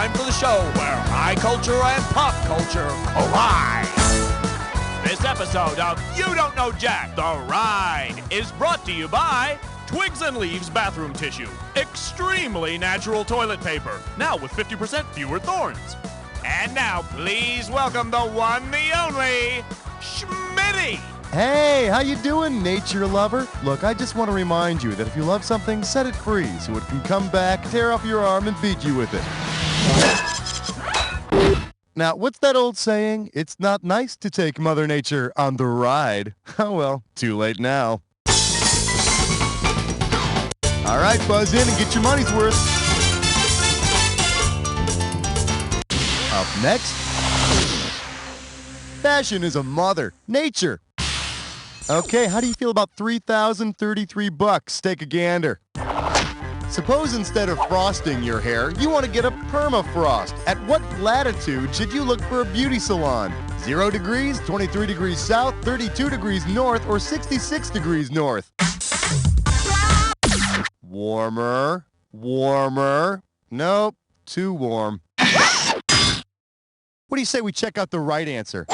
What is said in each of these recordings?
time for the show where high culture and pop culture collide. This episode of You Don't Know Jack, The Ride, is brought to you by Twigs and Leaves Bathroom Tissue. Extremely natural toilet paper, now with 50% fewer thorns. And now, please welcome the one, the only, Schmitty. Hey, how you doing, nature lover? Look, I just want to remind you that if you love something, set it free so it can come back, tear off your arm, and beat you with it. Now, what's that old saying? It's not nice to take Mother Nature on the ride. Oh well, too late now. All right, buzz in and get your money's worth. Up next, fashion is a mother. Nature. Okay, how do you feel about $3,033? Take a gander. Suppose instead of frosting your hair, you want to get a permafrost. At what latitude should you look for a beauty salon? 0 degrees, 23 degrees south, 32 degrees north, or 66 degrees north? Warmer. Nope, too warm. What do you say we check out the right answer?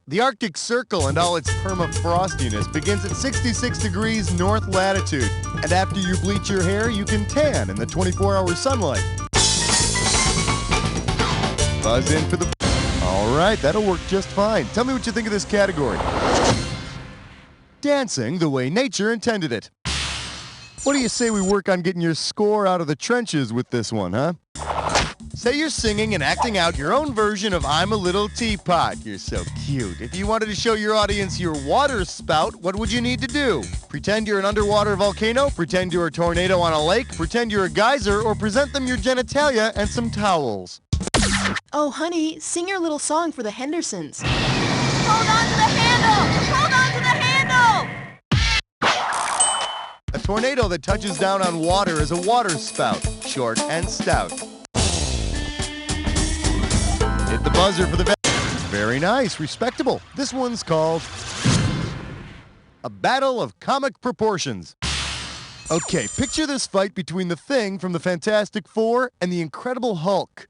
The Arctic Circle and all its permafrostiness begins at 66 degrees north latitude. And after you bleach your hair, you can tan in the 24-hour sunlight. Buzz in for the... All right, that'll work just fine. Tell me what you think of this category. Dancing the way nature intended it. What do you say we work on getting your score out of the trenches with this one, huh? Say you're singing and acting out your own version of I'm a Little Teapot. You're so cute. If you wanted to show your audience your water spout, what would you need to do? Pretend you're an underwater volcano, pretend you're a tornado on a lake, pretend you're a geyser, or present them your genitalia and some towels. Oh, honey, sing your little song for the Hendersons. Hold on to the handle! Hold on to the handle! A tornado that touches down on water is a water spout, short and stout. Hit the buzzer for the... Very nice, respectable. This one's called A Battle of Comic Proportions. Okay, picture this fight between the Thing from the Fantastic Four and the Incredible Hulk.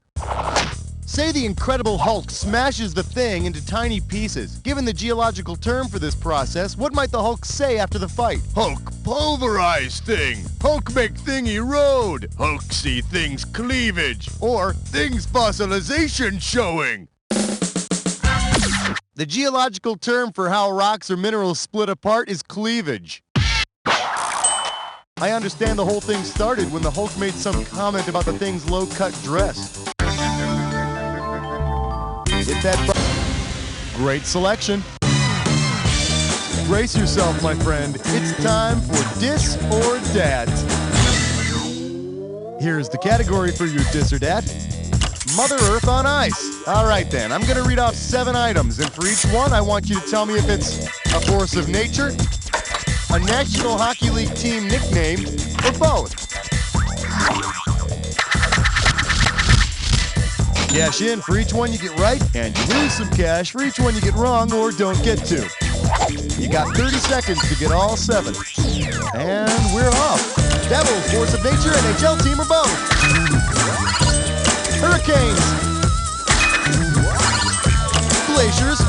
Say the Incredible Hulk smashes the Thing into tiny pieces. Given the geological term for this process, what might the Hulk say after the fight? Hulk pulverize Thing. Hulk make Thing erode. Hulk see Thing's cleavage. Or Thing's fossilization showing. The geological term for how rocks or minerals split apart is cleavage. I understand the whole thing started when the Hulk made some comment about the Thing's low-cut dress. Hit that button. Great selection. Brace yourself, my friend. It's time for Dis or Dat. Here's the category for your Dis or Dat. Mother Earth on ice. All right, then. I'm going to read off 7 items, and for each one, I want you to tell me if it's a force of nature, a National Hockey League team nickname, or both. Cash in for each one you get right, and you lose some cash for each one you get wrong or don't get to. You got 30 seconds to get all 7. And we're off. Devils, force of nature, NHL team, or both. Hurricanes. Glaciers.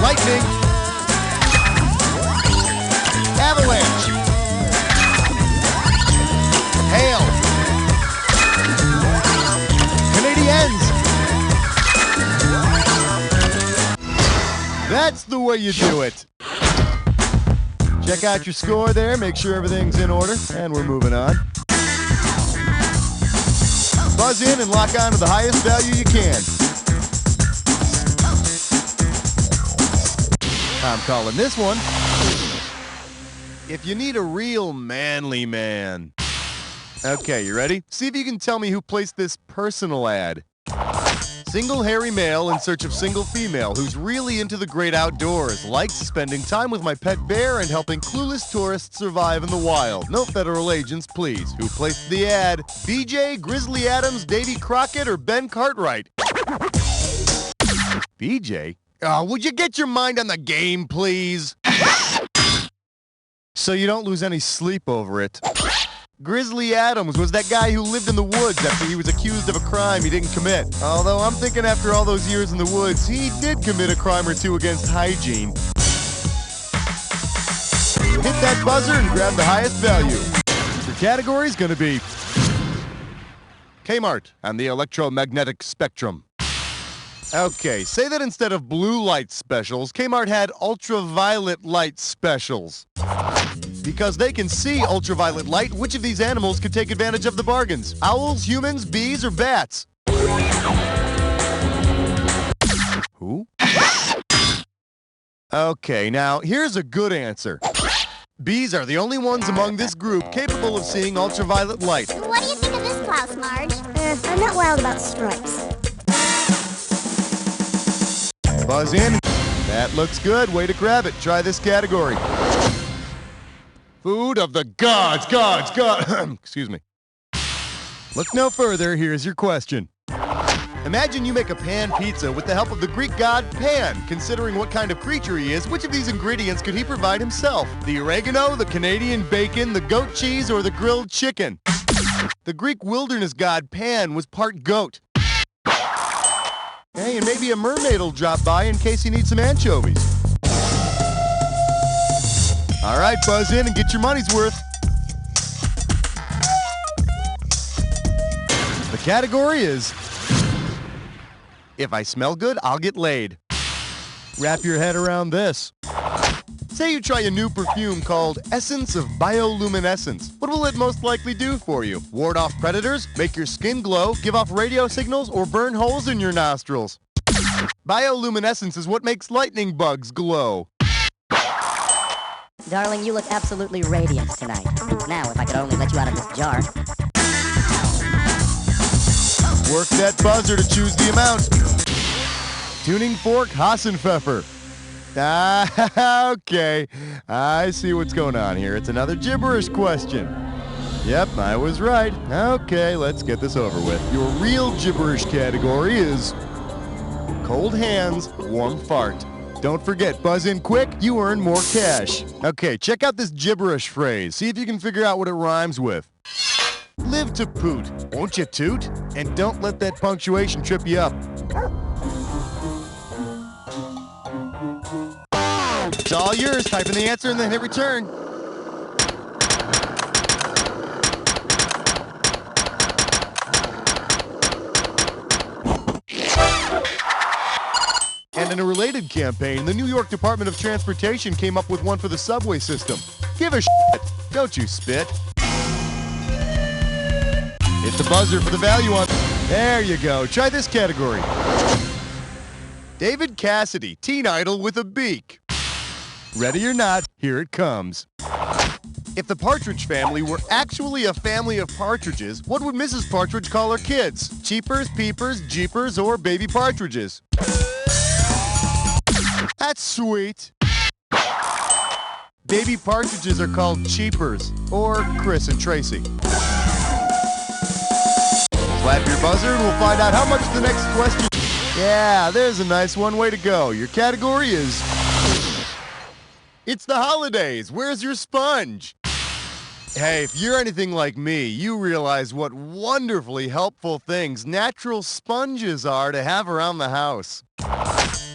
Lightning. Avalanche. Hail. Canadiens. That's the way you do it. Check out your score there, make sure everything's in order, and we're moving on. Buzz in and lock on to the highest value you can. I'm calling this one, If You Need a Real Manly Man. Okay, you ready? See if you can tell me who placed this personal ad. Single hairy male in search of single female who's really into the great outdoors, likes spending time with my pet bear and helping clueless tourists survive in the wild. No federal agents, please. Who placed the ad? BJ, Grizzly Adams, Davy Crockett, or Ben Cartwright? BJ? Oh, would you get your mind on the game, please? So you don't lose any sleep over it. Grizzly Adams was that guy who lived in the woods after he was accused of a crime he didn't commit. Although I'm thinking after all those years in the woods, he did commit a crime or two against hygiene. Hit that buzzer and grab the highest value. Your category's gonna be Kmart and the electromagnetic spectrum. Okay, say that instead of blue light specials, Kmart had ultraviolet light specials. Because they can see ultraviolet light, which of these animals could take advantage of the bargains? Owls, humans, bees, or bats? Who? Okay, now here's a good answer. Bees are the only ones among this group capable of seeing ultraviolet light. What do you think of this blouse, Marge? I'm not wild about stripes. Buzz in. That looks good. Way to grab it. Try this category. Food of the gods. Excuse me. Look no further. Here's your question. Imagine you make a pan pizza with the help of the Greek god Pan. Considering what kind of creature he is, which of these ingredients could he provide himself? The oregano, the Canadian bacon, the goat cheese, or the grilled chicken? The Greek wilderness god Pan was part goat. Hey, and maybe a mermaid will drop by in case you need some anchovies. All right, buzz in and get your money's worth. The category is If I smell good, I'll get laid. Wrap your head around this. Say you try a new perfume called Essence of Bioluminescence. What will it most likely do for you? Ward off predators, make your skin glow, give off radio signals, or burn holes in your nostrils? Bioluminescence is what makes lightning bugs glow. Darling, you look absolutely radiant tonight. Now, if I could only let you out of this jar. Work that buzzer to choose the amount. Tuning fork Hassenpfeffer. Okay. I see what's going on here. It's another gibberish question. Yep, I was right. Okay, let's get this over with. Your real gibberish category is cold hands, warm fart. Don't forget, buzz in quick, you earn more cash. Okay, check out this gibberish phrase. See if you can figure out what it rhymes with. Live to poot, won't you toot? And don't let that punctuation trip you up. It's all yours. Type in the answer and then hit return. And in a related campaign, the New York Department of Transportation came up with one for the subway system. Give a shit. Don't you spit. Hit the buzzer for the value on. There you go. Try this category. David Cassidy, teen idol with a beak. Ready or not, here it comes. If the Partridge Family were actually a family of partridges, what would Mrs. Partridge call her kids? Cheapers, peepers, jeepers, or baby partridges? That's sweet. Baby partridges are called cheapers, or Chris and Tracy. Slap your buzzer and we'll find out how much the next question. Yeah, there's a nice one. Way to go. Your category is It's the holidays. Where's your sponge? Hey, if you're anything like me, you realize what wonderfully helpful things natural sponges are to have around the house.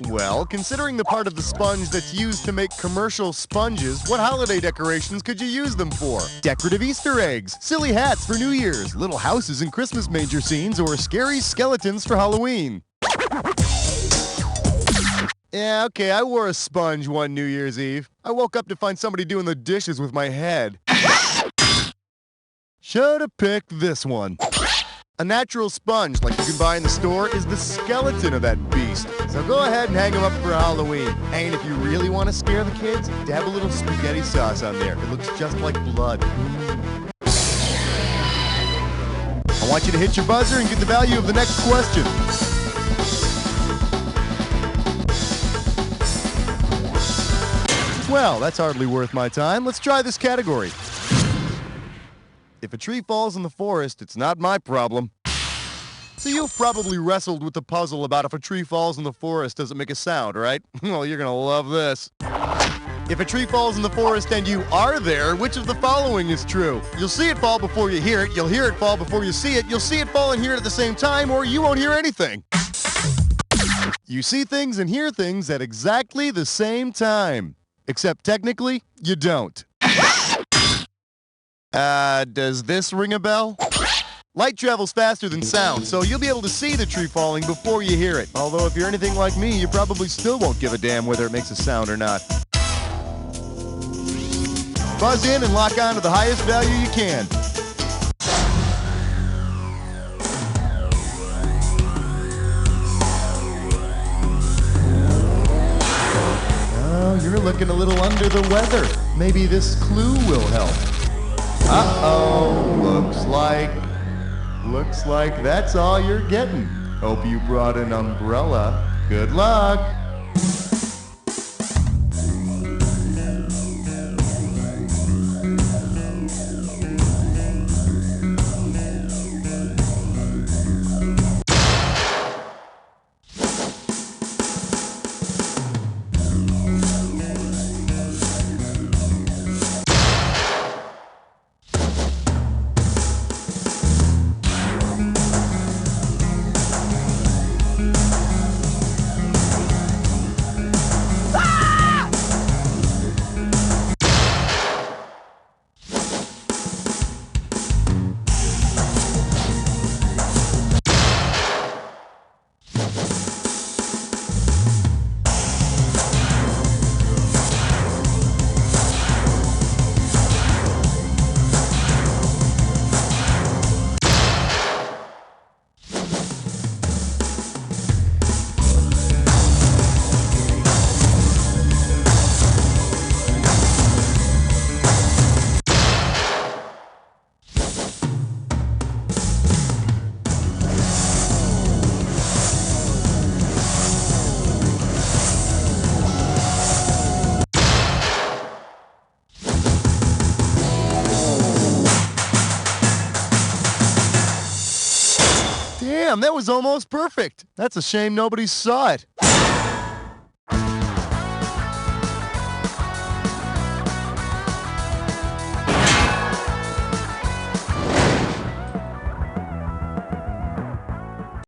Well, considering the part of the sponge that's used to make commercial sponges, what holiday decorations could you use them for? Decorative Easter eggs, silly hats for New Year's, little houses and Christmas manger scenes, or scary skeletons for Halloween. Yeah, okay, I wore a sponge one New Year's Eve. I woke up to find somebody doing the dishes with my head. Should've picked this one. A natural sponge, like you can buy in the store, is the skeleton of that beast. So go ahead and hang them up for Halloween. And if you really want to scare the kids, dab a little spaghetti sauce on there. It looks just like blood. I want you to hit your buzzer and get the value of the next question. Well, that's hardly worth my time. Let's try this category. If a tree falls in the forest, it's not my problem. So you've probably wrestled with the puzzle about if a tree falls in the forest, does it make a sound, right? Well, you're gonna love this. If a tree falls in the forest and you are there, which of the following is true? You'll see it fall before you hear it, you'll hear it fall before you see it, you'll see it fall and hear it at the same time, or you won't hear anything. You see things and hear things at exactly the same time. Except technically, you don't. Does this ring a bell? Light travels faster than sound, so you'll be able to see the tree falling before you hear it. Although if you're anything like me, you probably still won't give a damn whether it makes a sound or not. Buzz in and lock on to the highest value you can. Oh, you're looking a little under the weather. Maybe this clue will help. Uh-oh, looks like that's all you're getting. Hope you brought an umbrella. Good luck. Damn, that was almost perfect. That's a shame nobody saw it.